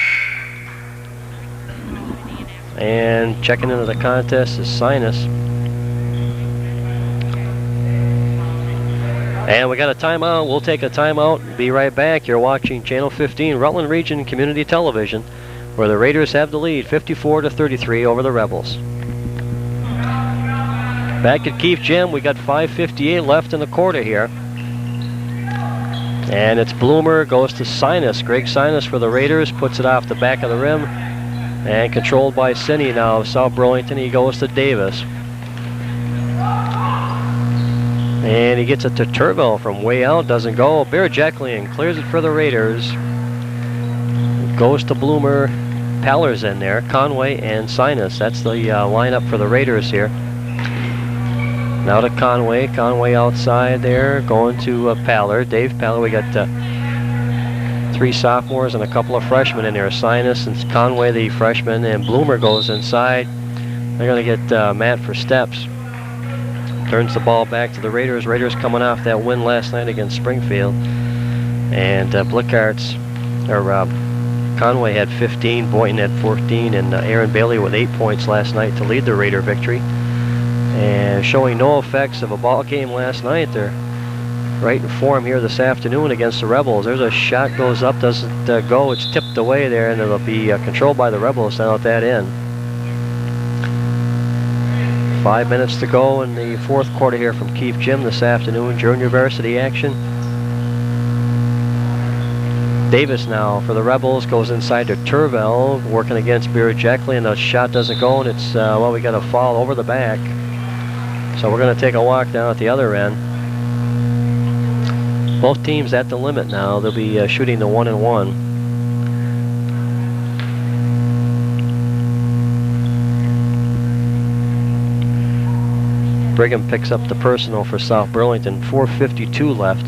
And checking into the contest is Sinus. And we got a timeout. We'll take a timeout. Be right back. You're watching Channel 15, Rutland Region Community Television, where the Raiders have the lead, 54-33 over the Rebels. Back at Keefe Gym, we got 5:58 left in the quarter here. And it's Bloomer, goes to Sinus. Greg Sinus for the Raiders, puts it off the back of the rim, and controlled by Cini now. South Burlington, he goes to Davis. And he gets it to Turville from way out, doesn't go. Barajeklian clears it for the Raiders. Goes to Bloomer. Paller's in there, Conway and Sinus. That's the lineup for the Raiders here. Now to Conway. Conway outside there, going to Paller. Dave Paller. We got 3 sophomores and a couple of freshmen in there. Sinus and Conway, the freshman, and Bloomer goes inside. They're going to get Matt for steps. Turns the ball back to the Raiders. Raiders coming off that win last night against Springfield. And Conway had 15, Boynton had 14, and Aaron Bailey with 8 points last night to lead the Raider victory. And showing no effects of a ball game last night. They're right in form here this afternoon against the Rebels. There's a shot, goes up, doesn't go. It's tipped away there, and it'll be controlled by the Rebels down at that end. 5 minutes to go in the fourth quarter here from Keefe Gym this afternoon. Junior varsity action. Davis now for the Rebels, goes inside to Turville, working against Barajeklian, and the shot doesn't go, and it's, well, we got a foul over the back. So we're going to take a walk down at the other end. Both teams at the limit now. They'll be shooting the 1-and-1. Brigham picks up the personal for South Burlington. 4:52 left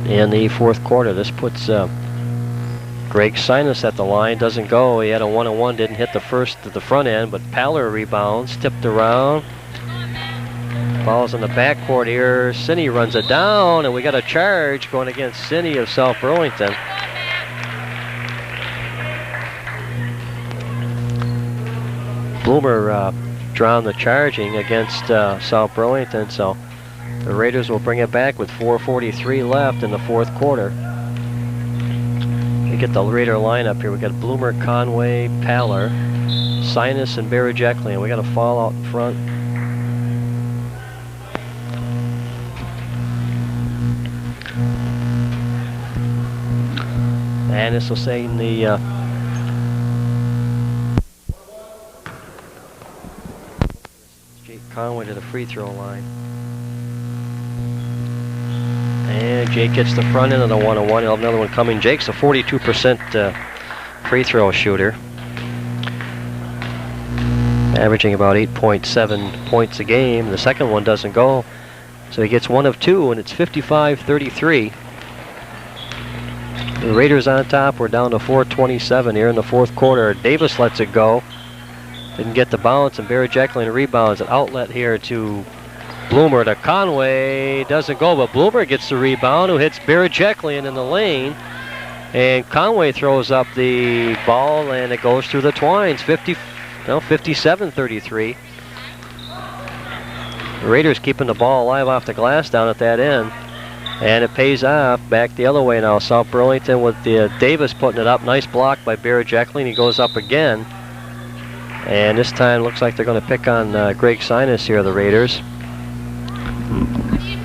in the fourth quarter. This puts Greg Sinus at the line, doesn't go. He had a 1-and-1, didn't hit the front end, but Paller rebounds, tipped around. Ball's in the backcourt here. Cini runs it down, and we got a charge going against Cini of South Burlington. Bloomer drowned the charging against South Burlington, so the Raiders will bring it back with 4:43 left in the fourth quarter. We get the Raider lineup here. We got Bloomer, Conway, Paller, Sinus and Barrett-Jacklin. We got a fall out in front. And this will say in the Jake Conway to the free throw line. And Jake gets the front end of the 1-on-1. He'll have another one coming. Jake's a 42% free throw shooter, averaging about 8.7 points a game. The second one doesn't go, so he gets 1 of 2, and it's 55-33. The Raiders on top. We're down to 4:27 here in the fourth quarter. Davis lets it go. Didn't get the bounce, and Barrett-Jacklin rebounds. An outlet here to Bloomer to Conway. Doesn't go, but Bloomer gets the rebound, who hits Barrett-Jacklin in the lane. And Conway throws up the ball, and it goes through the twines. 57-33. The Raiders keeping the ball alive off the glass down at that end. And it pays off. Back the other way now. South Burlington with the Davis putting it up. Nice block by Barrett-Jacklin. He goes up again. And this time looks like they're going to pick on Greg Sinus here, the Raiders. What do you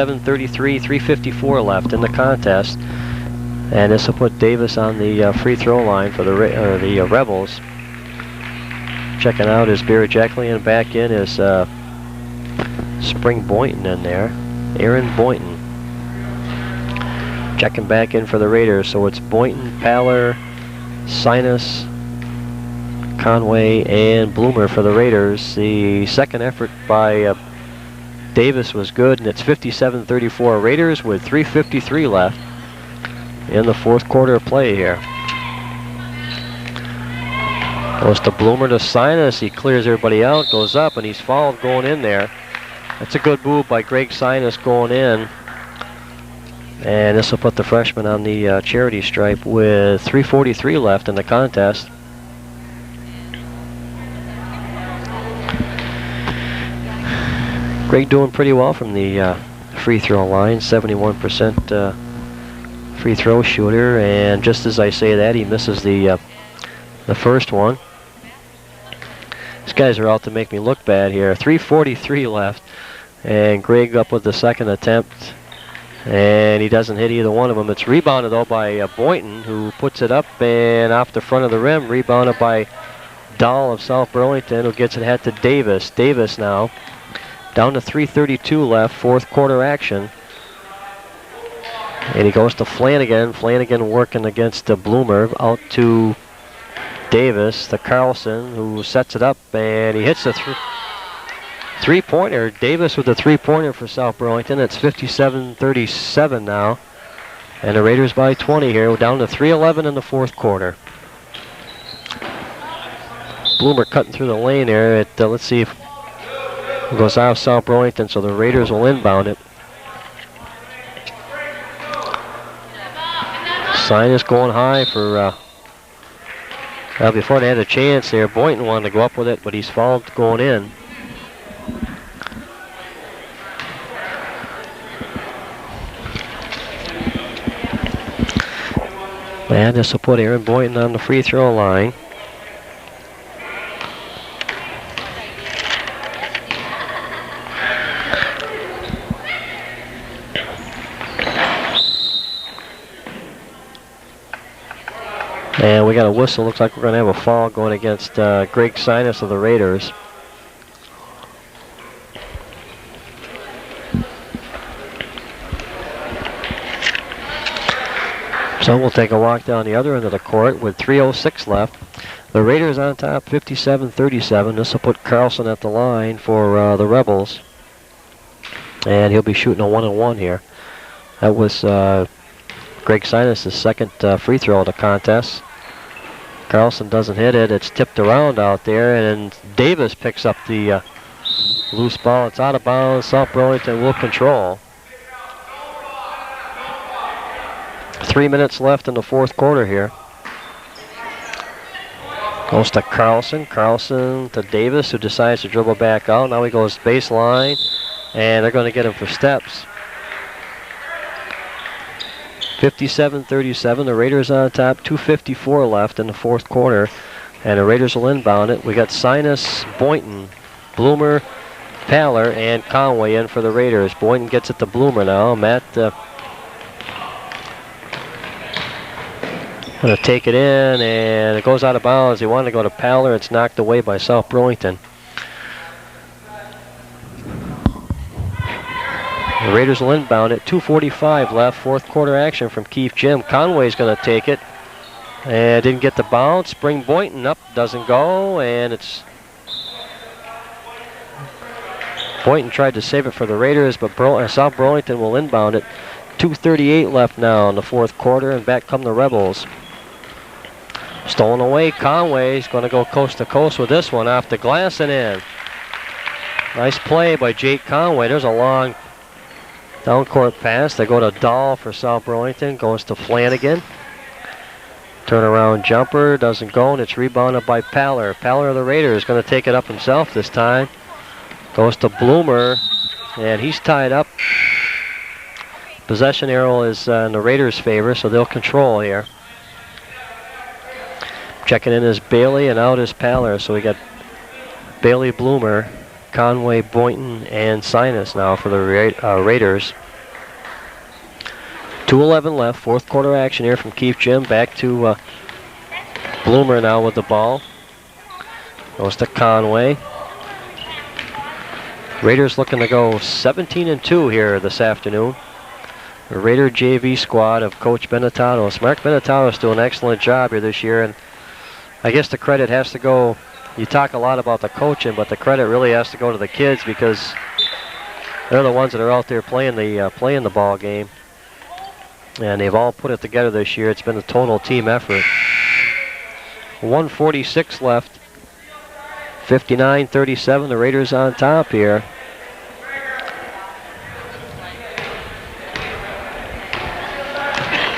do? 57-33, 3:54 left in the contest. And this will put Davis on the free throw line for the Rebels. Checking out is Barrett-Jacklin. Back in is Spring Boynton in there. Aaron Boynton. Checking back in for the Raiders. So it's Boynton, Paller, Sinus, Conway, and Bloomer for the Raiders. The second effort by Davis was good, and it's 57-34. Raiders with 3:53 left in the fourth quarter of play here. Goes to Bloomer to Sinus. He clears everybody out, goes up, and he's fouled going in there. That's a good move by Greg Sinus going in. And this will put the freshman on the charity stripe with 3:43 left in the contest. Greg doing pretty well from the free throw line, 71% free throw shooter. And just as I say that, he misses the first one. These guys are out to make me look bad here. 3:43 left, and Greg up with the second attempt, and he doesn't hit either one of them. It's rebounded though by Boynton, who puts it up and off the front of the rim. Rebounded by Dahl of South Burlington, who gets it ahead to Davis. Davis now down to 3:32 left, fourth quarter action. And he goes to Flanagan. Flanagan working against Bloomer. Out to Davis, to Carlson, who sets it up, and he hits the three-pointer. Davis with the three-pointer for South Burlington. It's 57-37 now. And the Raiders by 20 here. We're down to 3:11 in the fourth quarter. Bloomer cutting through the lane here. Let's see if it goes off South Burlington, so the Raiders will inbound it. Sinus going high for... before they had a chance there, Boynton wanted to go up with it, but he's fouled going in. And this will put Aaron Boynton on the free throw line. And we got a whistle. Looks like we're going to have a foul going against Greg Sinus of the Raiders. So we'll take a walk down the other end of the court with 3:06 left. The Raiders on top, 57-37. This will put Carlson at the line for the Rebels. And he'll be shooting a 1-on-1 here. That was Greg Sinus' second free throw of the contest. Carlson doesn't hit it. It's tipped around out there, and Davis picks up the loose ball. It's out of bounds. South Burlington will control. 3 minutes left in the fourth quarter here. Goes to Carlson. Carlson to Davis, who decides to dribble back out. Now he goes baseline, and they're going to get him for steps. 57-37. The Raiders on top. 2:54 left in the fourth quarter. And the Raiders will inbound it. We got Sinus, Boynton, Bloomer, Paller, and Conway in for the Raiders. Boynton gets it to Bloomer now. Matt going to take it in, and it goes out of bounds. He wanted to go to Paller. It's knocked away by South Burlington. The Raiders will inbound it. 2:45 left. Fourth quarter action from Keith Jim. Conway's going to take it. And didn't get the bounce. Bring Boynton up. Doesn't go. And it's... Boynton tried to save it for the Raiders, but South Burlington will inbound it. 2:38 left now in the fourth quarter, and back come the Rebels. Stolen away. Conway's going to go coast to coast with this one off the glass and in. Nice play by Jake Conway. There's a long down court pass. They go to Dahl for South Burlington. Goes to Flanagan. Turnaround jumper. Doesn't go, and it's rebounded by Paller. Paller of the Raiders is going to take it up himself this time. Goes to Bloomer, and he's tied up. Possession arrow is in the Raiders' favor, so they'll control here. Checking in is Bailey, and out is Paller. So we got Bailey, Bloomer, Conway, Boynton, and Sinus now for the Raiders. 2:11 left, fourth quarter action here from Keith Jim. Back to Bloomer now with the ball. Goes to Conway. Raiders looking to go 17-2 here this afternoon. The Raider JV squad of Coach Benetatos. Mark Benetatos doing an excellent job here this year, and I guess the credit has to go. You talk a lot about the coaching, but the credit really has to go to the kids because they're the ones that are out there playing the ball game, and they've all put it together this year. It's been a total team effort. 1:46 left. 59-37. The Raiders on top here.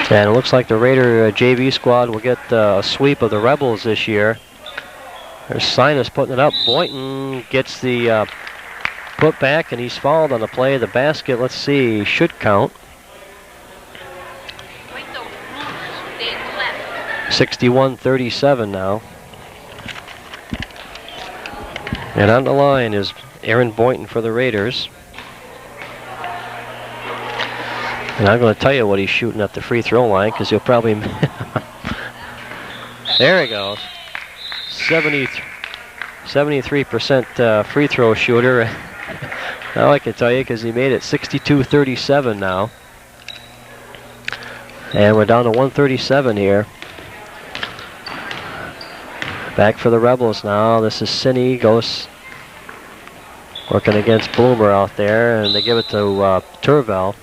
And it looks like the Raider JV squad will get a sweep of the Rebels this year. There's Sinus putting it up. Boynton gets the put back, and he's fouled on the play. The basket, let's see, should count. 61-37 now. And on the line is Aaron Boynton for the Raiders. And I'm going to tell you what he's shooting at the free throw line because he'll probably... There he goes. 73% free throw shooter. Now I can tell you because he made it 62-37 now. And we're down to 137 here. Back for the Rebels now. This is Cine. Goes working against Bloomer out there, and they give it to Turvell.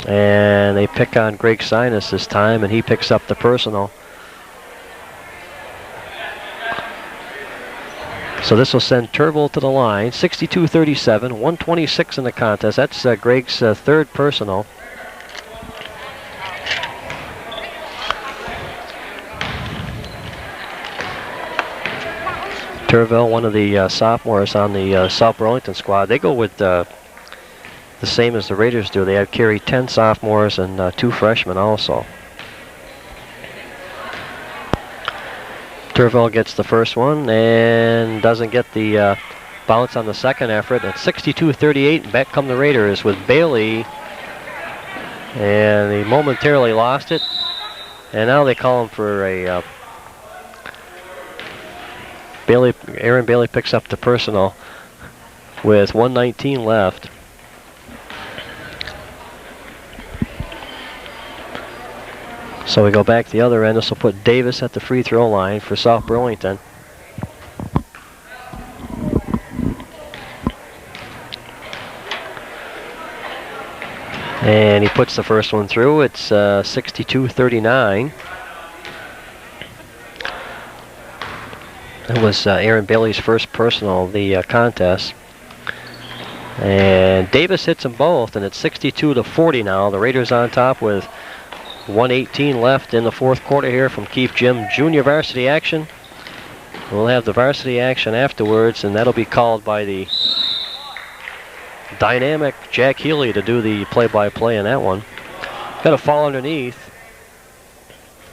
And they pick on Greg Sinus this time, and he picks up the personal. So this will send Turvell to the line. 62-37, 126 in the contest. That's Greg's third personal. Turvell, one of the sophomores on the South Burlington squad. They go with the same as the Raiders do. They have carried 10 sophomores and 2 freshmen also. Turvell gets the first one and doesn't get the bounce on the second effort. At 62-38, and back come the Raiders with Bailey. And he momentarily lost it. And now they call him for a... Aaron Bailey picks up the personal with 1:19 left. So we go back to the other end. This will put Davis at the free throw line for South Burlington. And he puts the first one through. It's 62-39. That was Aaron Bailey's first personal of the contest. And Davis hits them both, and it's 62-40 now. The Raiders on top with 1:18 left in the fourth quarter here from Keith Jim. Junior varsity action. We'll have the varsity action afterwards, and that'll be called by the dynamic Jack Healy to do the play-by-play in that one. Got a fall underneath.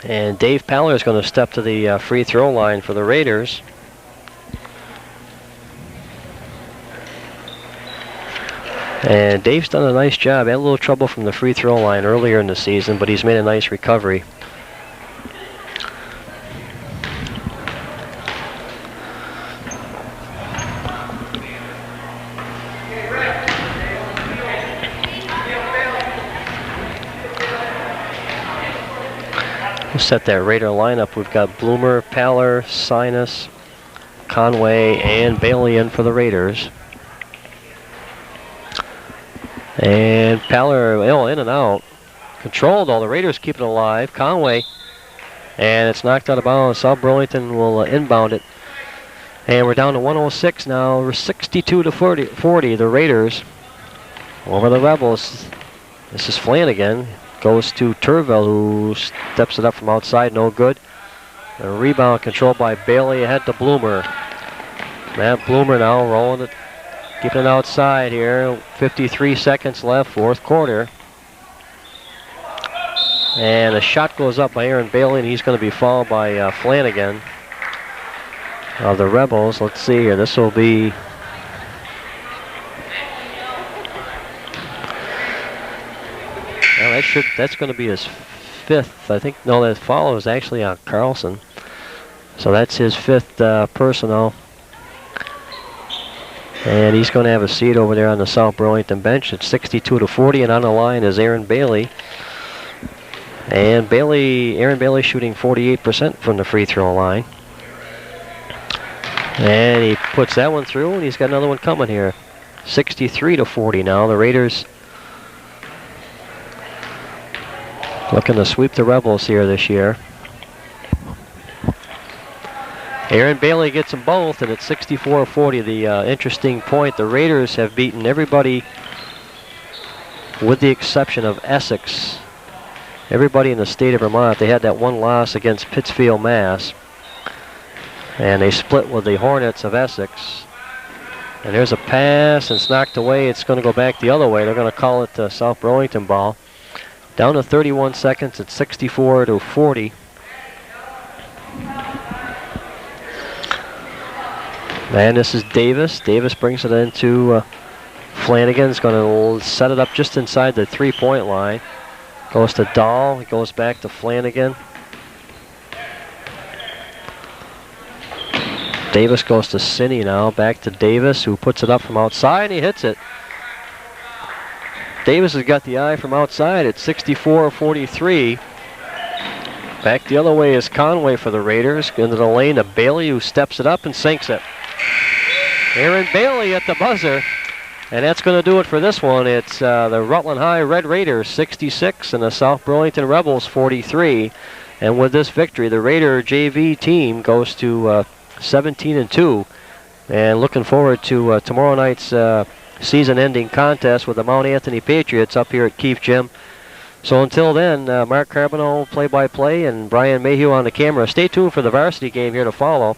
And Dave Paller is going to step to the free throw line for the Raiders. And Dave's done a nice job. Had a little trouble from the free throw line earlier in the season, but he's made a nice recovery. We'll set that Raider lineup. We've got Bloomer, Paller, Sinus, Conway, and Bailey in for the Raiders. And Paller, in and out. Controlled, all the Raiders keep it alive. Conway, and it's knocked out of bounds. South Burlington will inbound it. And we're down to 106 now. We're 62 to 40. The Raiders over the Rebels. This is Flanagan. Goes to Turville, who steps it up from outside, no good. A rebound controlled by Bailey ahead to Bloomer. Matt Bloomer now rolling it, keeping it outside here. 53 seconds left, fourth quarter. And a shot goes up by Aaron Bailey, and he's going to be fouled by Flanagan of the Rebels. Let's see here. This will be... Well, that's going to be his fifth. I think, no, that foul is actually on Carlson. So that's his fifth personal. And he's going to have a seat over there on the South Burlington bench. It's 62 to 40, and on the line is Aaron Bailey. And Aaron Bailey shooting 48% from the free throw line. And he puts that one through, and he's got another one coming here. 63 to 40 now. The Raiders looking to sweep the Rebels here this year. Aaron Bailey gets them both, and it's 64-40. The interesting point, the Raiders have beaten everybody with the exception of Essex. Everybody in the state of Vermont. They had that one loss against Pittsfield, Mass. And they split with the Hornets of Essex. And there's a pass, and it's knocked away. It's going to go back the other way. They're going to call it the South Burlington ball. Down to 31 seconds, it's 64 to 40. And this is Davis. Davis brings it into Flanagan's going to set it up just inside the three-point line. Goes to Dahl. He goes back to Flanagan. Davis goes to Sinney now. Back to Davis, who puts it up from outside, and he hits it. Davis has got the eye from outside at 64-43. Back the other way is Conway for the Raiders. Into the lane to Bailey, who steps it up and sinks it. Aaron Bailey at the buzzer. And that's going to do it for this one. It's the Rutland High Red Raiders 66 and the South Burlington Rebels 43. And with this victory, the Raider JV team goes to 17-2. And looking forward to tomorrow night's season-ending contest with the Mount Anthony Patriots up here at Keefe Gym. So until then, Mark Carboneau play-by-play and Brian Mayhew on the camera. Stay tuned for the varsity game here to follow.